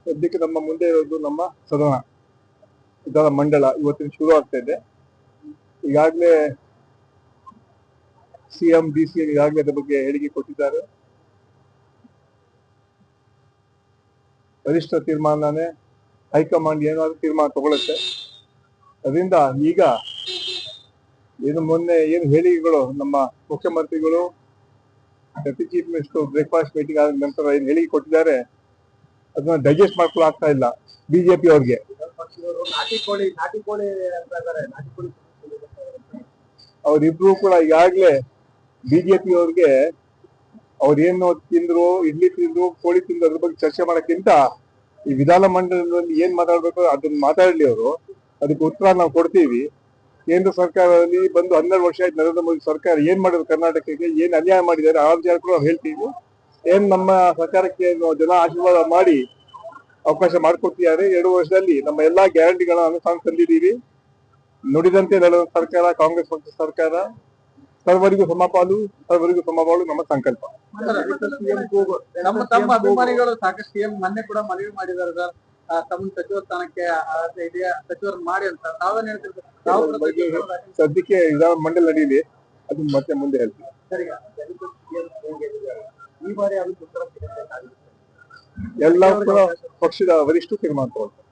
ಸದ್ಯಕ್ಕೆ ನಮ್ಮ ಮುಂದೆ ಇರೋದು ನಮ್ಮ ಸದನ ವಿಧಾನ ಮಂಡಲ ಇವತ್ತಿನ ಶುರು ಆಗ್ತಾ ಇದೆ. ಈಗಾಗಲೇ ಸಿಎಂ ಡಿಸಿಎಂ ಈಗಾಗಲೇ ಅದರ ಬಗ್ಗೆ ಹೇಳಿಕೆ ಕೊಟ್ಟಿದ್ದಾರೆ. ವರಿಷ್ಠ ತೀರ್ಮಾನನೇ ಹೈಕಮಾಂಡ್ ಏನಾದ್ರು ತೀರ್ಮಾನ ತಗೊಳುತ್ತೆ. ಅದರಿಂದ ಈಗ ಏನು ಮೊನ್ನೆ ಏನು ಹೇಳಿಕೆಗಳು ನಮ್ಮ ಮುಖ್ಯಮಂತ್ರಿಗಳು deputy chief minister breakfast meeting ಆದ ನಂತರ ಏನು ಹೇಳಿಕೆ ಕೊಟ್ಟಿದ್ದಾರೆ ಅದನ್ನ ಡೈಜೆಸ್ಟ್ ಮಾಡ್ಕೊಳ್ಳೋ ಆಗ್ತಾ ಇಲ್ಲ ಬಿಜೆಪಿ ಅವ್ರಿಗೆ. ಅವರಿಬ್ರು ಕೂಡ ಈಗಾಗಲೇ ಬಿಜೆಪಿ ಅವ್ರಿಗೆ ಅವ್ರೇನು ತಿಂದ್ರು, ಇಡ್ಲಿ ತಿಂದ್ರು, ಕೋಳಿ ತಿಂದ್ರು ಅದ್ರ ಬಗ್ಗೆ ಚರ್ಚೆ ಮಾಡೋಕ್ಕಿಂತ ಈ ವಿಧಾನ ಮಂಡಲದಲ್ಲಿ ಏನ್ ಮಾತಾಡ್ಬೇಕು ಅದನ್ನ ಮಾತಾಡ್ಲಿ ಅವರು. ಅದಕ್ಕೆ ಉತ್ತರ ನಾವು ಕೊಡ್ತೀವಿ. ಕೇಂದ್ರ ಸರ್ಕಾರದಲ್ಲಿ ಬಂದು 12 ವರ್ಷ ಆಯ್ತು ನರೇಂದ್ರ ಮೋದಿ ಸರ್ಕಾರ ಏನ್ ಮಾಡಿದ್ರು ಕರ್ನಾಟಕಕ್ಕೆ, ಏನ್ ಅನ್ಯಾಯ ಮಾಡಿದ್ದಾರೆ ಆ ವಿಚಾರ ಕೂಡ ನಾವು ಹೇಳ್ತೀವಿ. ಏನ್ ನಮ್ಮ ಸರ್ಕಾರಕ್ಕೆ ಜನ ಆಶೀರ್ವಾದ ಮಾಡಿ ಅವಕಾಶ ಮಾಡಿಕೊಟ್ಟಿದ್ದಾರೆ. 2 ವರ್ಷದಲ್ಲಿ ನಮ್ಮ ಎಲ್ಲಾ ಗ್ಯಾರಂಟಿಗಳನ್ನ ಅನುಷ್ಠಾನ ತಂದಿದ್ದೀವಿ. ನುಡಿದಂತೆ ನಡೆದ ಸರ್ಕಾರ ಕಾಂಗ್ರೆಸ್ ಪಕ್ಷ ಸರ್ಕಾರ. ಸರ್ವರಿಗೂ ಸಮಪಾಲು, ಸರ್ವರಿಗೂ ಸಮಬಾಳು ನಮ್ಮ ಸಂಕಲ್ಪ. ತಮ್ಮ ಅಭಿಮಾನಿಗಳು ಸಾಕಷ್ಟು ಸಿಎಂ ಮೊನ್ನೆ ಕೂಡ ಮನವಿ ಮಾಡಿದ್ದಾರೆ ಸರ್, ತಮ್ಮ ಸಚಿವ ಸ್ಥಾನಕ್ಕೆ ಸಚಿವರು ಮಾಡಿ ಅಂತ ತಾವೇನ್ ಹೇಳ್ತಿರ್ತಾರೆ? ಸದ್ಯಕ್ಕೆ ವಿಧಾನ ಮಂಡಲ ನಡೀಲಿ, ಅದು ಮತ್ತೆ ಮುಂದೆ ಹೇಳ್ತೀವಿ. ಈ ಬಾರಿ ಎಲ್ಲ ಕೂಡ ಪಕ್ಷದ ವರಿಷ್ಠ ತೀರ್ಮಾನ ತಗೊಳ್ತಾರೆ.